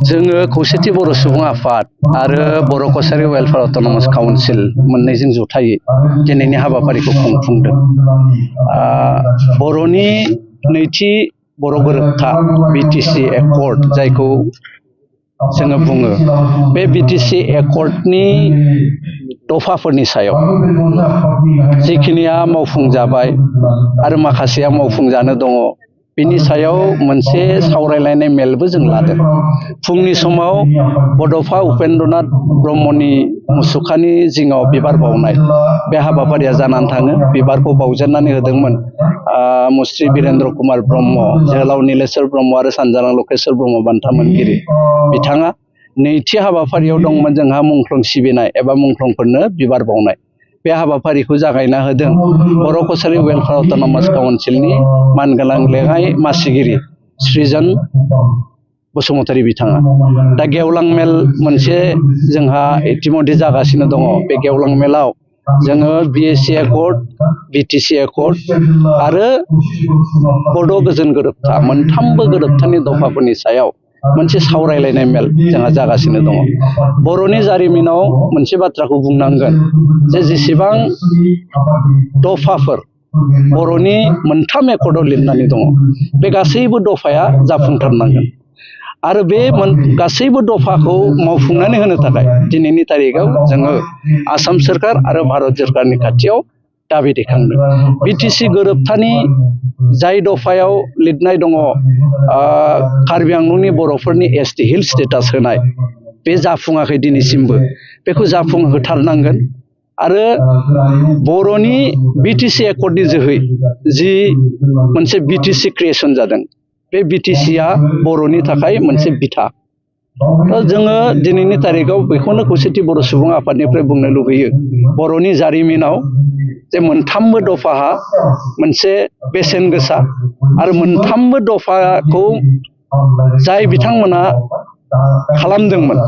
जोङो खौसेथि बर' सुबुं आफाद आरो बर' कसारि वेलफेयार अट'नमास काउन्सिल मोननैजों जथायै दिनैनि हाबाफारिखौ खुंफुंदों। बर'नि नैथि बर' गोरोबथा बिटिसि एकर्ड जायखौ जोङो बुङो, बे बिटिसि एकर्डनि दफाफोरनि सायाव जिखिनिया मावफुंजाबाय आरो माखासेया मावफुंजानो दङ, बिनि सायाव मोनसे सावरायलायनाय मेलबो जों लादों। फुंनि समाव बड'फा उपेन्द्रनाथ ब्रह्मनि मुसुखानि जिङाव बिबार बावनाय बे हाबाफारिया जानानै थाङो। बिबारखौ बावजेननानै होदोंमोन मुस्रि बिरेन्द्र कुमार ब्रह्म, जोहोलाव नीलेश्वर ब्रह्म आरो सानजारां लकेश्वर ब्रह्म बान्था मोनगिरि बिथाङा। नैथि हाबाफारियाव दंमोन जोंहा मुंख्लं सिबिनाय एबा मुंख्लंफोरनो बिबार बावनाय। बे हाबाफारिखौ जागायना होदों बर' कसारि वेलफेयार अट'नमास काउन्सिलनि मानगोनां लेङाइ मासिगिरि सृजन बसुमतारी बिथाङा। दा गेवलां मेल मोनसे जोंहा इतिमধ্যे जागासिनो दङ। बे गेवलां मेलाव जोङो बिएसि एकर्ड, बिटिसि एकर्ड आरो बड' गोजोन गोरोबथा मोनथामबो गोरोबथानि दफाफोरनि सायाव मोनसे सावरायलायनाय मेल जोंहा जागासिनो दङ। बर'नि जारिमिनाव मोनसे बाथ्राखौ बुंनांगोन जे जेसेबां दफाफोर बर'नि मोनथाम एकर्डआव लिरनानै दङ, बे गासैबो दफाया जाफुंथारनांगोन आरो बे गासैबो दफाखौ मावफुंनानै होनो थाखाय दिनैनि तारिखआव जोङो आसाम सोरखार आरो भारत सोरखारनि खाथियाव दाबि दैखांदों। बिटिसि गोरोबथानि जाय दफायाव लिरनाय दङ कार्बि आंलंनि बर'फोरनि एसटि हिल स्टेटास होनाय, बे जाफुङाखै दिनैसिमबो। बेखौ जाफुंहोथारनांगोन आरो बर'नि बिटिसि एकर्डनि जोहै जि मोनसे बिटिसि क्रिएसन जादों, बे बिटिसिया बर'नि थाखाय मोनसे बिथा। जोङो दिनैनि तारिखआव बेखौनो खौसेथि बर' सुबुं आफादनिफ्राय बुंनो लुबैयो, बर'नि जारिमिनाव जे मोनथामबो दफाहा मोनसे बेसेन गोसा आरो मोनथामबो दफाखौ जाय बिथांमोना खालामदोंमोन,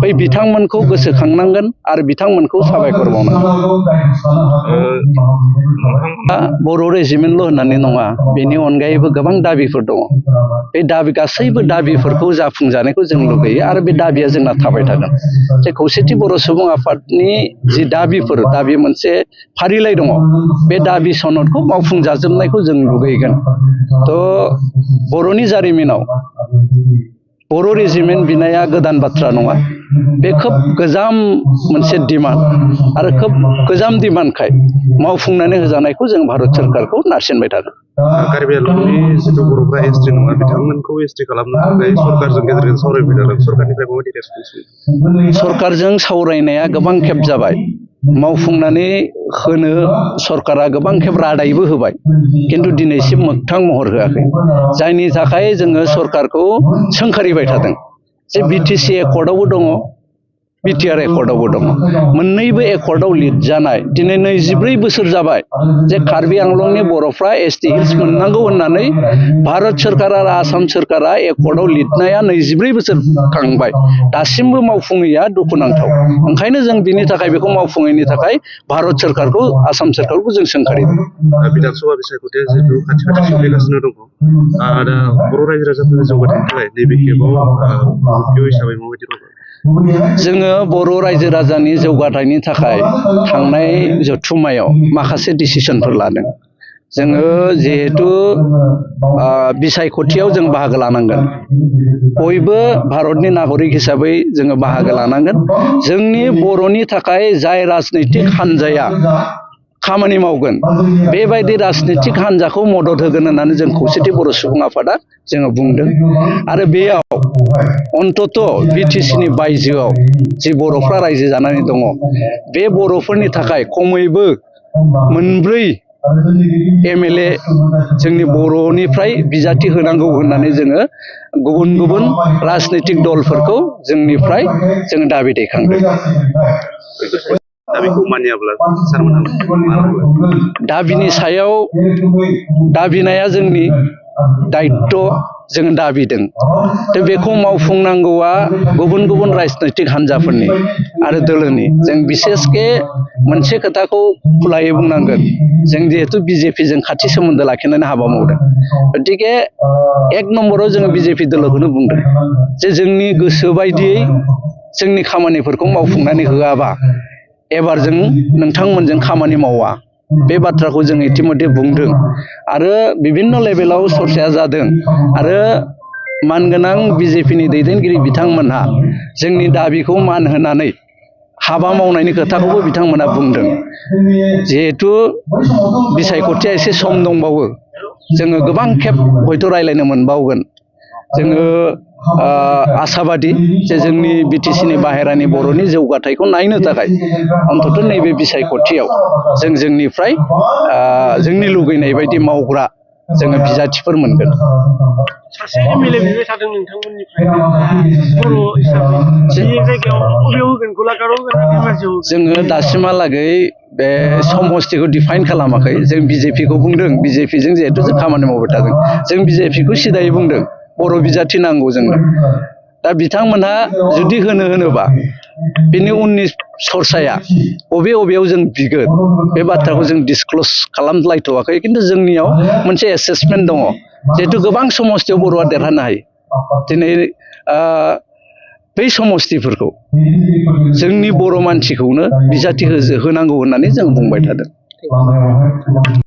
बै बिथांमोनखौ गोसोखांनांगोन आरो बिथांमोनखौ साबायखर बावनांगोन। दा बर' रेजिमेन्टल' होननानै नङा, बेनि अनगायैबो गोबां दाबिफोर दङ। बे गासैबो दाबिफोरखौ जाफुंजानायखौ जों लुबैयो आरो बे दाबिया जोंना थाबाय थागोन। जे खौसेथि बर' सुबुं आफादनि जि दाबिफोर, दाबि मोनसे फारिलाइ दङ, बे दाबि सनदखौ मावफुंजाजोबनायखौ जों लुबैगोन। बर'नि जारिमिनाव बर' रेजिमेन्ट बिनाया गोदान बाथ्रा नङा। बे खोब गोजाम मोनसे डिमान्ड आरो खोब गोजाम डिमान्डखाय मावफुंनानै होजानायखौ जों भारत सोरखारखौ नारसिनबाय थागोन। कार्बि आंलंनि जिथु बर'फ्रा एसटि नङा, बिथांमोनखौ एसटि खालामनो थाखाय सरकारजों गेजेरजों सावरायबाय थादों। सरकारनिफ्राय माबायदि रेसपन्स? सरकारजों सावरायनाया गोबां खेब जाबाय, मावफुंनानै होनो सरकारा गोबां खेब रादायबो होबाय, खिन्थु दिनैसिम मोगथां महर होआखै। जायनि थाखाय जोङो सरकारखौ सोंखारिबाय थादों जे बिटिसि एकर्डआवबो दङ, बिटिआर एकर्डआवबो दङ। मोननैबो एकर्डआव लिरजानाय दिनै 24 बोसोर जाबाय जे कार्बि आंलंनि बर'फ्रा एसटि हिल्स मोननांगौ होननानै भारत सोरखार आरो आसाम सोरखारा एकर्डआव लिरनाया 24 बोसोर खांबाय, दासिमबो मावफुङैया दुखुनांथाव। ओंखायनो जों बिनि थाखाय बेखौ मावफुङैनि थाखाय भारत सोरखारखौ, आसाम सोरखारखौ जों सोंखारिदों। बिधान सभा बिसायख'थिया जिहेतु खाथि सफैगासिनो दङ, दा बर' रायजो राजाफोरनि जौगाथायनि थाखाय नैबे खेबाव हिसाबै माबायदि दङ? जोङो बर' रायजो राजानि जौगाथायनि थाखाय थांनाय जथुम्मायाव माखासे डिसिसनफोर लादों। जोङो जिहेतु बिसायख'थियाव जों बाहागो लानांगोन, बयबो भारतनि नागरिक हिसाबै जोङो बाहागो लानांगोन। जोंनि बर'नि थाखाय जाय राजनैतिक हान्जाया खामानि मावगोन, बेबायदि राजनैतिक हान्जाखौ मदद होगोन होननानै जों खौसेथि बर' सुबुं आफादा जोङो बुंदों। आरो बेयाव अन्तत बिटिसिनि बायजोआव जि बर'फ्रा रायजो जानानै दङ, बे बर'फोरनि थाखाय खमैबो 4 MLA जोंनि बर'निफ्राय बिजाथि होनांगौ होननानै जोङो गुबुन गुबुन राजनैतिक दलफोरखौ जोंनिफ्राय जोङो दाबि दैखांदों। दाबिखौ मानियाब्ला सारमोनहा दाबिनि सायाव दाबिनाया जोंनि दायित्व जोङो दाबिदों दा बेखौ मावफुंनांगौआ गुबुन गुबुन राजनैतिक हान्जाफोरनि आरो दोलोनि जों बिसेसके मोनसे खोथाखौ खुलायै बुंनांगोन जों जिहेतु बिजेपिजों खाथि सोमोन्दो लाखिनानै हाबा मावदों गतिके एक नम्बराव जोङो बिजेपि दोलोखौनो बुंदों जे जोंनि गोसो बायदियै जोंनि खामानिफोरखौ मावफुंनानै होआबा एबार जों नोंथांमोनजों खामानि मावा बे बाथ्राखौ जों इतिमध्ये बुंदों आरो बिभिन्न लेभेलाव चर्चाया जादों आरो मानगोनां बिजेपिनि दैदेनगिरि बिथांमोनहा जोंनि दाबिखौ मान होनानै हाबा मावनायनि खोथाखौबो बिथांमोना बुंदों जिहेतु बिसायख'थिया एसे सम दंबावो जोङो गोबां खेब हयथ' रायज्लायनो मोनबावगोन जोङो आसाबादि जे जोंनि बिटिसिनि बाहेरानि बर'नि जौगाथायखौ नायनो थाखाय अन्तत नैबे बिसायख'थियाव जों जोंनिफ्राय जोंनि लुगैनाय बायदि मावग्रा जोङो बिजाथिफोर मोनगोन सासे एमएलए बिबाय थादों नोंथांमोननिफ्राय बर' हिसाबै बे जायगायाव बबेयाव होगोन गलाघाटआव होगोन ना धेमाजियाव होगोन जोङो दासिमहालागै बे समस्तिखौ डिफाइन खालामाखै जों बिजेपिखौ बुंदों बिजेपिजों जिहेतु जों खामानि मावबाय थादों जों बिजेपिखौ सिदायै बुंदों बर' बिजाथि नांगौ जोंनो दा बिथांमोनहा जुदि होनोबा बिनि उननि सरसाया बबेयाव जों बिगोन बे बाथ्राखौ जों डिसक्ल'ज खालामलायथ'वाखै खिन्थु जोंनियाव मोनसे एसेसमेन्ट दङ जिहेतु गोबां समस्तियाव बर'आ देरहानो हायो दिनै बै समस्तिफोरखौ जोंनि बर' मानसिखौनो बिजाथि होनांगौ होननानै जों बुंबाय थादों